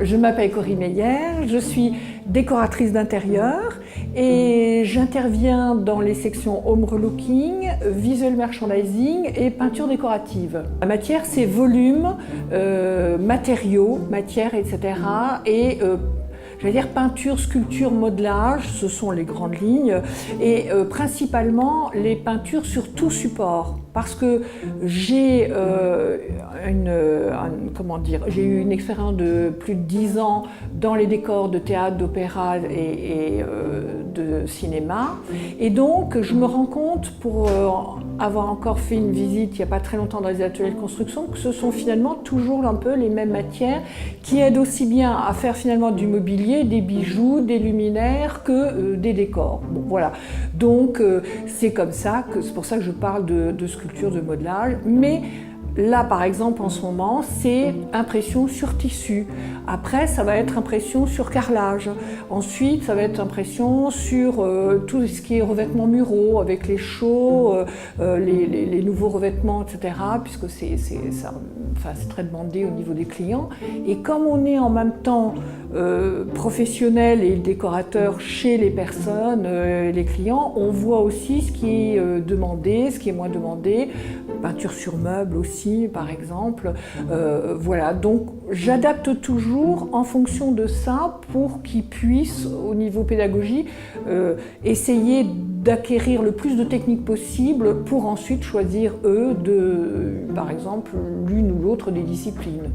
Je m'appelle Corinne Meyer, je suis décoratrice d'intérieur et j'interviens dans les sections home relooking, visual merchandising et peinture décorative. La matière, c'est volume, matériaux, matière, etc. et j'allais dire peinture, sculpture, modelage, ce sont les grandes lignes, et principalement les peintures sur tout support. Parce que j'ai eu une expérience de plus de 10 ans dans les décors de théâtre, d'opéra et de cinéma. Et donc, je me rends compte, pour avoir encore fait une visite il n'y a pas très longtemps dans les ateliers de construction, que ce sont finalement toujours un peu les mêmes matières qui aident aussi bien à faire finalement du mobilier, des bijoux, des luminaires que des décors. Bon, voilà. Donc, c'est comme ça, c'est pour ça que je parle de sculpture, de modelage. Mais là, par exemple, en ce moment, c'est impression sur tissu. Après, ça va être impression sur carrelage. Ensuite, ça va être impression sur tout ce qui est revêtements muraux, avec les chaux, les nouveaux revêtements, etc. Puisque c'est très demandé au niveau des clients. Et comme on est en même temps professionnel et décorateur chez les personnes, les clients, on voit aussi ce qui est demandé, ce qui est moins demandé. Peinture sur meubles aussi, par exemple. Voilà, donc j'adapte toujours en fonction de ça pour qu'ils puissent, au niveau pédagogie, essayer d'acquérir le plus de techniques possible pour ensuite choisir, eux, par exemple, l'une ou l'autre des disciplines.